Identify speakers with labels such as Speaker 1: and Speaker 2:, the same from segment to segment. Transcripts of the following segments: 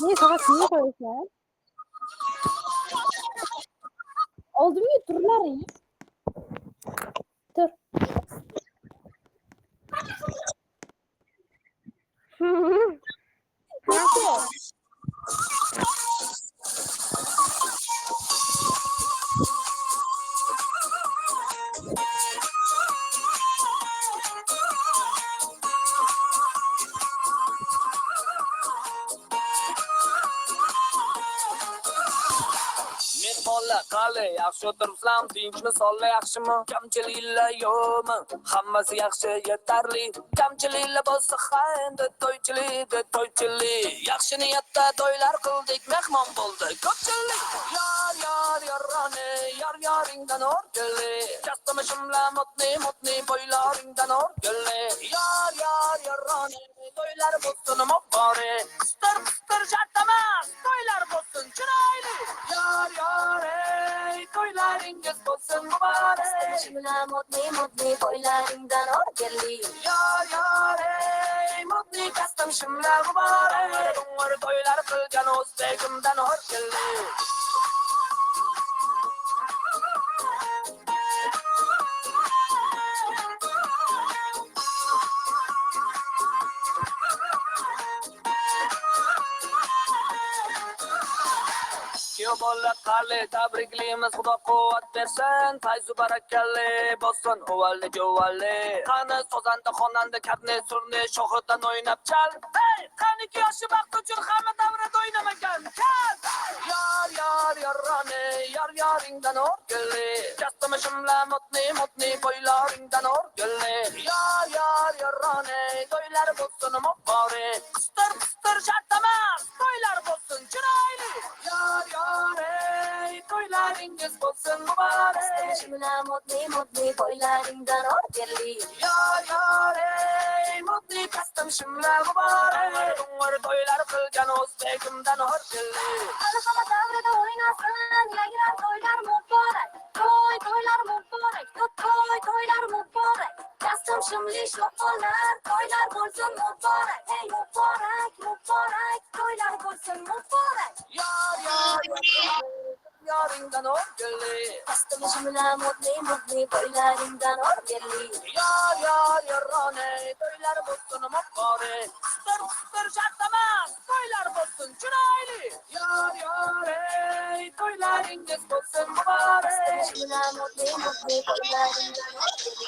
Speaker 1: Niye kafasını koyuyorsun? Oldu mu turlar ya? Dur. Nasıl?
Speaker 2: Qali yaxshi o'tiribsizlar, tinchmi, sonlar yaxshimi? Kamchiliklar yo'qmi? Hammasi yaxshi, yetarli. Kamchiliklar bo'lsa endi to'ychilik. Yaxshi niyatda to'ylar qildik, mehmon bo'ldi ko'pchilik. Yorroni, yoringdan o'rgili. Kastamishimlar mutli, bo'ylaringdan o'rgili. Yorroni, to'ylar bo'lsin muborak. Qistir shartamas, to'ylar bo'lsin chiroyli. To'ylaringiz bo'lsin muborak.
Speaker 3: Kastamishimlar mutli, bo'ylaringdan o'rgili.
Speaker 2: Mutli kastamishimlar muborak. Umr to'ylar qilgan o'zbegimdan o'rgili. Bola qali tabriklaymiz, Xudo quvvat bersin, fayzu barakalli bo'lsin o'valli jo'valli. Qani sozanda xonanda karne surni shohridan o'ynab chal. Hey, qaniki yoshi vaqt uchun hamma davrada o'ynamagan. Yorroni, yoringdan o'rgili. Kastamishimlar mutli, bo'ylaringdan o'rgili. Yorroni, to'ylar bo'lsin muborak. Qistir shartamas, to'ylar bo'lsin chiroyli. To'ylaringiz bo'lsin muborak.
Speaker 3: Kastamishimlar mutli, bo'ylaringdan o'rgili.
Speaker 2: Mutli kastamishimlar muborak. Umr to'ylar qilgan o'zbegimdan o'rgili.
Speaker 3: Hamma davrada o'ynasin, yangilar to'ylar muborak. To'ylar muborak. To'ylar muborak. Kastamishimli sho'xolar, to'ylar bo'lsin muborak. Ey muborak, to'ylar bo'lsin muborak.
Speaker 2: Yoringdan o'rgili.
Speaker 3: Kastamishimlar mutli, bo'ylaringdan o'rgili.
Speaker 2: Yorroni, to'ylar bo'lsin muborak. Qistir shartamas, to'ylar bo'lsin chiroyli. To'ylaringiz bo'lsin muborak.
Speaker 3: Kastamishimlar mutli, bo'ylaringdan o'rgili.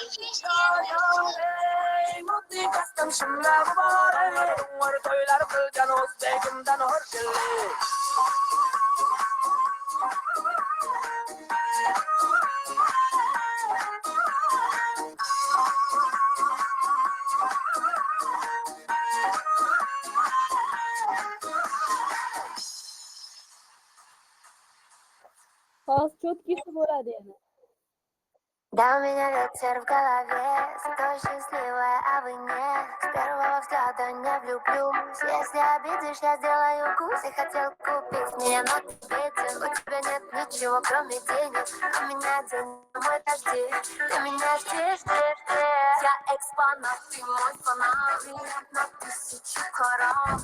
Speaker 2: Mutli kastamishimlar muborak. Umr to'ylar qilgan o'zbegimdan o'rgili.
Speaker 1: Hozir cho'tkisi bo'ladi yana.
Speaker 3: Да, у меня ветер в голове, зато счастливая, а вы нет. С первого взгляда не влюблюсь. Если обидишь, я сделаю укус. Ты хотел купить меня, но ты беден. У тебя нет ничего, кроме денег. У меня день, мой дожди. Ты меня ждешь. Я экспонат, ты мой фанат. Бриллиант на 1000 карат.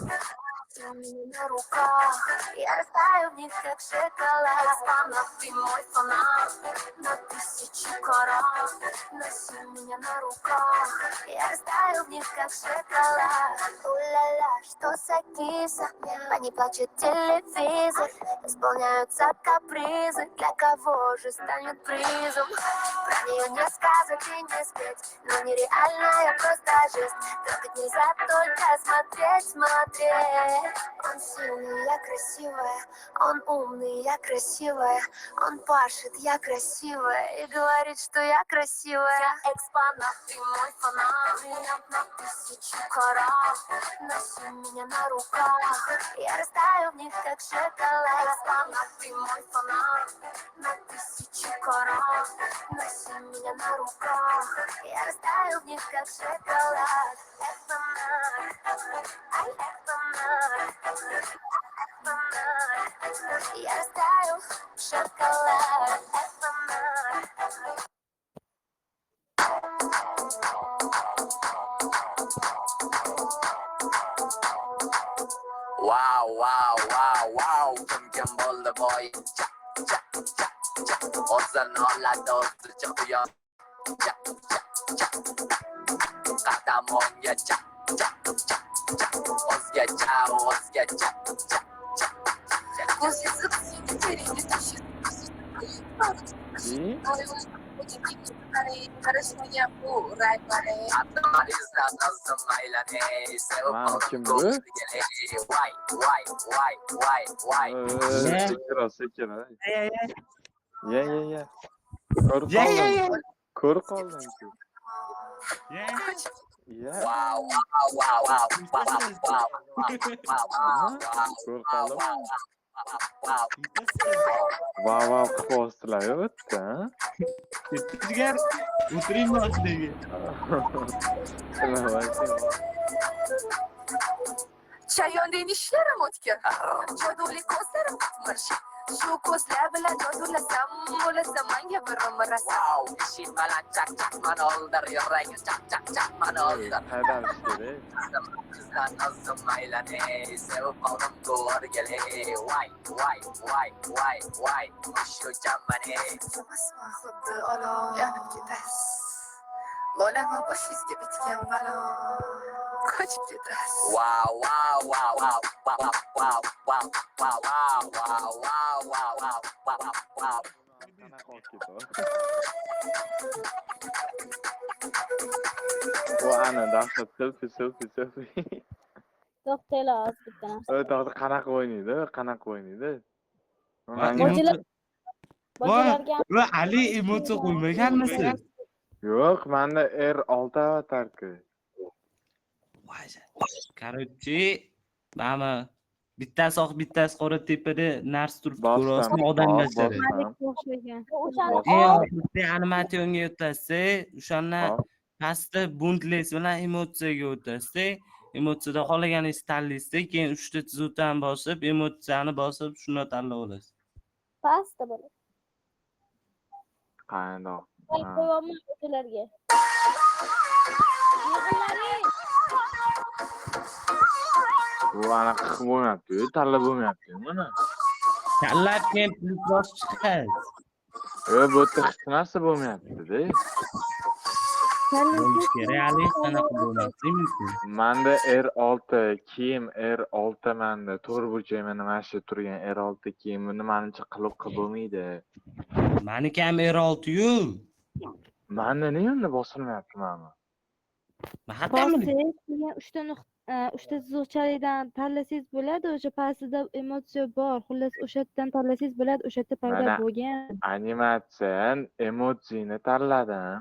Speaker 3: Ты у меня на руках. Я растаю в них, как шоколад. Экспонат, ты мой фанат. На 1000 карат. Носи меня на руках. Я растаю в них, как шоколад. У-ля-ля, что за киса? По ней плачет телевизор. Исполняются капризы. Для кого же станет призом? Про нее не сказать и не спеть. Но нереальная просто жесть. Трогать нельзя, только смотреть. Он сильный, я красивая. Он умный, я красивая. Он пашет, я красивая. И говорит, что я красивая. Я экспонат, ты мой фанат. Бриллиант на 1000 карат. Носи меня на руках. Я растаю в них, как шоколад. Экспонат, ты мой фанат. На 1000 карат. Носи меня на руках. Я растаю в них, как шоколад. Экспонат. Я растаю в шоколад.
Speaker 2: Wow. wow. Kim bo'ldi boy? O'zini oladi o'zicha quyon. Qadam o'ngga o'zgacha.
Speaker 4: Karışmayan bu raypare.
Speaker 5: Lan kim bu? Sekira. Ye. Ko'rib qoldim. Ye.
Speaker 2: Wow.
Speaker 5: Ko'rib qoldim. Wow, qilibsizlar o'tda.
Speaker 6: Jigar, o'tiring boshdagi.
Speaker 4: Chayondan ishlarim o'tkir. Jodulik ko'zlarim qutmish. Shu ko'zlar bilan jodulasam, bo'lasa menga bir umr asam.
Speaker 2: Wow, ishing bilan chak mana oldir, yuragi chak mana oldir.
Speaker 5: Haydalish kerak.
Speaker 2: Sizdan o'zim maylane, sevib qoldim ko'rgili. Voy, shu jamane.
Speaker 4: Asma xuddi olov yonib ketasiz. Bo'lama boshingizga bitgan balo. Qochib ketasiz.
Speaker 2: Wow.
Speaker 5: O ana dahshat selfie.
Speaker 1: To'xtaylar hozir bitta narsa.
Speaker 5: O'taqda qanaqa o'ynaydi?
Speaker 1: Bojalarga
Speaker 6: Va Ali emotsiya qo'ymaganmisiz?
Speaker 5: Yo'q, menda R6 avatarki.
Speaker 6: Короче, mana bittasi oq, bittasi qora tepada narsa turibdi,
Speaker 5: Bossam,
Speaker 6: ko'rasizmi? Odamlarcha.
Speaker 1: o'xshagan.
Speaker 6: O'shani animatsiyonga o'tasiz, o'shandan
Speaker 5: Hop.
Speaker 6: pastda bundles bilan emotsiyaga o'tasiz. Emotsiyada xohlaganingizni tanlaysiz, keyin 3 ta chizuvdan bosib, emotsiyani bosib, shuni tanlab olasiz.
Speaker 1: Pastda bo'ladi.
Speaker 5: Qandoq?
Speaker 1: Qo'yamman o'shalarga. Yig'inlaring.
Speaker 5: Bu anaqa qilib bo'lmayapti, tanlab bo'lmayapti mana.
Speaker 6: Tanlab keyin plyus bosib chiqasiz.
Speaker 5: Bu yerda hech narsa bo'lmayapti-da.
Speaker 6: Bo'lishi kerak, Ali qanaqa bo'lmasdi mumkin.
Speaker 5: Menda R6 kiyim, R6 menda to'rtburchak mana shu turgan R6 kiyim buni menimcha qilib bo'lmaydi.
Speaker 6: Meniki ham R6-yu.
Speaker 5: Menda nima bosilmayapti mana?
Speaker 6: Hatamini
Speaker 1: Keyin 3 ta chizuvchalikdan tanlasangiz bo'ladi, o'sha pastida emotsiya bor. Xullas o'sha yerdan tanlasangiz bo'ladi, o'sha yerda paydo
Speaker 5: Mana
Speaker 1: bo'lgan.
Speaker 5: animatsiyan emojini tanladim.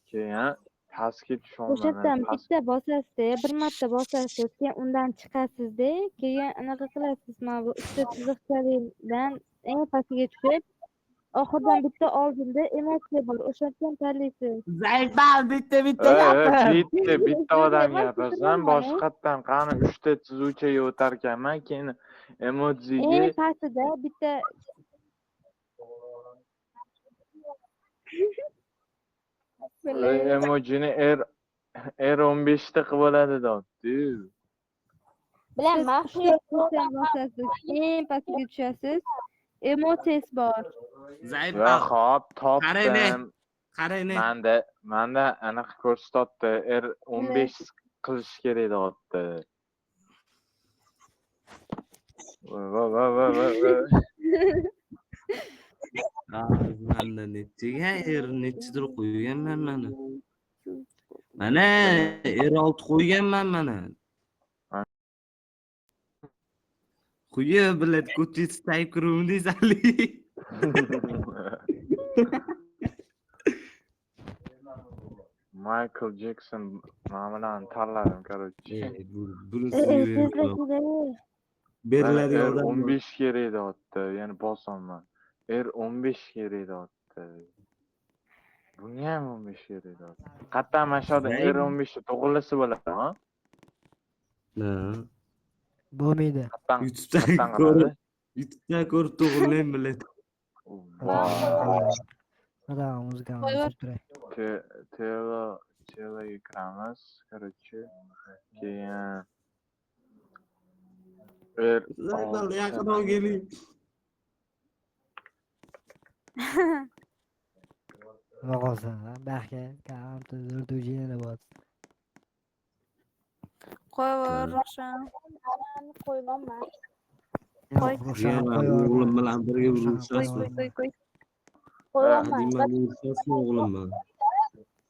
Speaker 5: Keyin pastga
Speaker 1: O'sha yerdan
Speaker 5: tushaman.
Speaker 1: bitta bosasiz, bir marta bosasiz, keyin undan chiqasiz-da, keyin anaqa qilasiz. Mana bu 3 ta chiziqchalikdan eng pastiga tushib, oxirdan bitta oldinda emotsiya bor. O'sha yerdan tanlaysiz.
Speaker 6: zaifman, bitta gapir.
Speaker 5: Bitta odam gapirsan, boshqatdan qani 3 ta chizuvchaga o'tar ekanman, keyin emojiga
Speaker 1: Eng pastida bitta
Speaker 5: emojini R15 ta qilib oladi debdi.
Speaker 1: bilaman, shu yerdan bosasiz, eng pastiga tushasiz. Emotsiyasi bor.
Speaker 5: Va
Speaker 6: Zaifman.
Speaker 5: xo'p,
Speaker 6: Qarayli.
Speaker 5: topdim.
Speaker 6: Qarayni.
Speaker 5: Manda anaqa ko'rsatdi, R15 qilish kerak deyapti. Va.
Speaker 6: Manda nechiga nechidir qo'yganman mana. Mana R6 qo'yganman mana. Quyi bilad ko'chingiz tayib kiruvdingiz Ali.
Speaker 5: Michael Jackson ma'mulan tanladim, короче.
Speaker 6: Beriladigan odam.
Speaker 5: R15 kerak deyapti, ya'ni bosaman. R15 kerak deyapti. Bunga ham 15 kerak deyapti. Qayerdan mana shu R15 ni to'g'rilasa bo'ladimi?
Speaker 7: Bo'lmaydi.
Speaker 5: YouTubedan ko'rib.
Speaker 6: YouTubedan ko'rib to'g'rilang biladi.
Speaker 7: Mana muzikani turay.
Speaker 5: Telega kiramiz, короче. Keyin Er
Speaker 6: Zaynal
Speaker 5: olti
Speaker 6: yaqinroq keling.
Speaker 7: Og'zi, baxga, kamtu zurdujini bot.
Speaker 1: Qo'yavor Ravshan. Qo'ymayman.
Speaker 7: Yo'q,
Speaker 1: Qo'y.
Speaker 7: Rushan
Speaker 6: Yana
Speaker 7: qo'yvorma.
Speaker 6: o'g'lim bilan birga
Speaker 7: Rushan
Speaker 6: urishasizmi?
Speaker 1: Qo'y.
Speaker 6: Hadima urishasizmi o'g'lim bilan?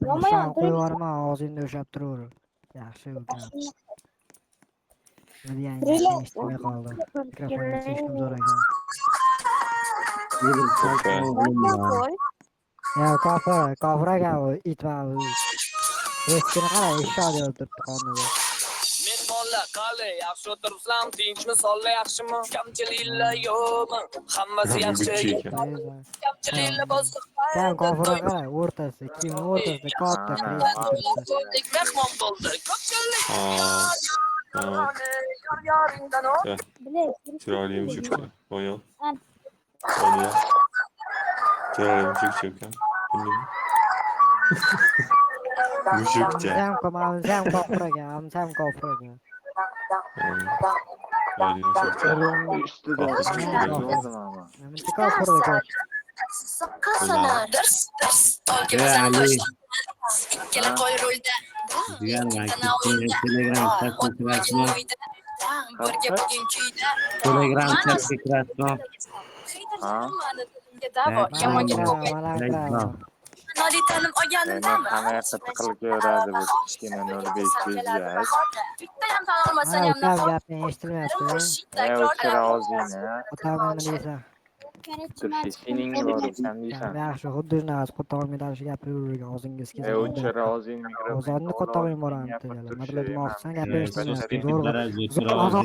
Speaker 7: Rushan qo'yvorma, og'zingda ushlab turaver. Yaxshi ukam. Videoning gapini eshitmay qoldi. Mikrofonga tushishim zo'r ekan.
Speaker 6: Urishasizmi o'g'lim bilan?
Speaker 7: Ya kofir ekan u, it va u. Reskini qara, eshak deb o'tiribdi qornida.
Speaker 2: Mehmonlar qale yaxshi o'tiribsizlar, tinchmi, sonlar yaxshimi? Kamchiliklar yo'qmi? Hammasi yaxshi. Kamchiliklar bo'lsa
Speaker 7: Kam kofirga qara, o'rtasi, kiyimni o'rtasida katta krest turibdi.
Speaker 2: bo'ldik, mehmon bo'ldik. Ko'pchilik yor-yoringdan
Speaker 8: Chiroyli mushukcha. Boyo. Boya. Chiroyli mushukcha ukam. Mushukcha.
Speaker 7: Ham kofir ekan, ham kofir ekan.
Speaker 8: Chiroyli mushukcha.
Speaker 5: ustida ko'rdim ama.
Speaker 7: Bitta kofirni ko'r.
Speaker 6: Ali. Jiyan Telegram chatga Telegram chatga kirasizmi?
Speaker 5: Ha?
Speaker 4: Nolitanim olganimdami?
Speaker 5: Hamma yoqqa tiqilib ko'radi bu kichkina 05 bezgak.
Speaker 4: Bittayam tan olmasang ham
Speaker 7: Ukam gapni eshitilmayapti.
Speaker 5: O'chira og'zingni.
Speaker 7: Otamni nima deysan?
Speaker 5: Turshi seningni bor ukam deysan.
Speaker 7: Yaxshi, xuddi shunaqa qo'tog'im metalish gapiravergan o'zingiz kelsa.
Speaker 5: O'chira og'zingni mikrofon.
Speaker 7: Ozodni qo'tog'im boramdi dedim. Nima demoqchisan gapirishni zo'rg'a eshitasiz.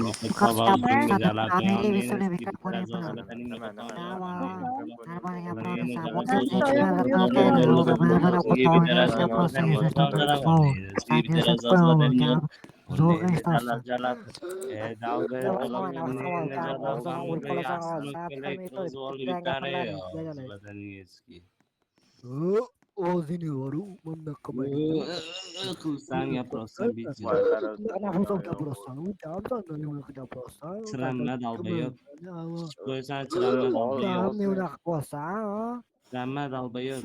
Speaker 7: O'zini boru bunday
Speaker 6: Qilsang gapirasan bichim. Chiranma dalba yo'q. Qo'ysan chiranma dalba yo'q.
Speaker 7: unaqa qilyapsan.
Speaker 6: Chiranma dalba yo'q.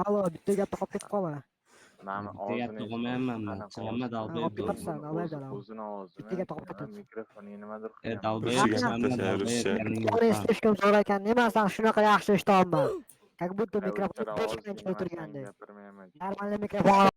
Speaker 7: Alo, bitta gapni qolib ketib qolma.
Speaker 5: Mana
Speaker 6: Gapni qilmayman men. Chiranma dalba yo'q.
Speaker 5: o'zini og'zini.
Speaker 7: Bittaga to'qib ketadi.
Speaker 5: Mikrofoni nimadir
Speaker 6: Dalba
Speaker 8: Ruscha
Speaker 6: yo'q. Chiranma
Speaker 8: gapirsa,
Speaker 6: dalba
Speaker 8: Ruscha.
Speaker 6: yo'q.
Speaker 7: Eshitishim zo'r ekan. Nimasan shunaqa yaxshi eshitolman. Как будто mikrofon
Speaker 5: o'chira
Speaker 7: pechkadan chiqib
Speaker 5: og'zingni
Speaker 7: turgandek.
Speaker 5: gapirmayman.
Speaker 7: Нормальный mikrofon.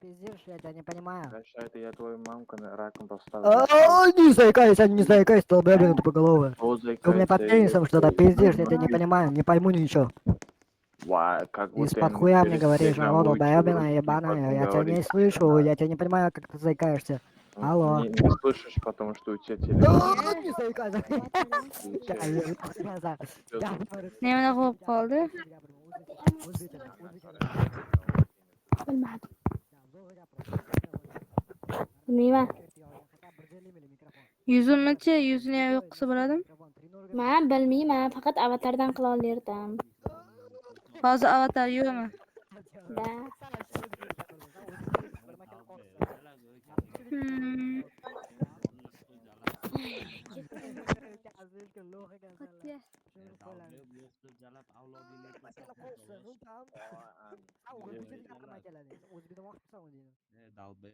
Speaker 7: Пиздишь, я тебя не понимаю.
Speaker 5: Прощайте, я твою мамку раком поставлю.
Speaker 7: Не заикайся, долбоёбин тупоголовый. Ты у меня под пенисом что-то пиздишь, я тебя не понимаю, не пойму ничего.
Speaker 5: Как будто
Speaker 7: Из-под хуя мне говоришь, алло, долбоёбина, ебаная, я тебя не слышу, я тебя не понимаю, как ты заикаешься. Алло.
Speaker 5: Не слышишь, потому что у тебя телефон.
Speaker 7: Не заикайся.
Speaker 1: Nima bo'lib qoldi? Bilmayman. Yuzimni-chi, yuzini ham yo'q qilsa bo'ladimi?
Speaker 9: Men bilmayman, faqat avatardan qila olardim.
Speaker 1: Hozir avatar yo'qmi?
Speaker 9: Da.
Speaker 6: Dalba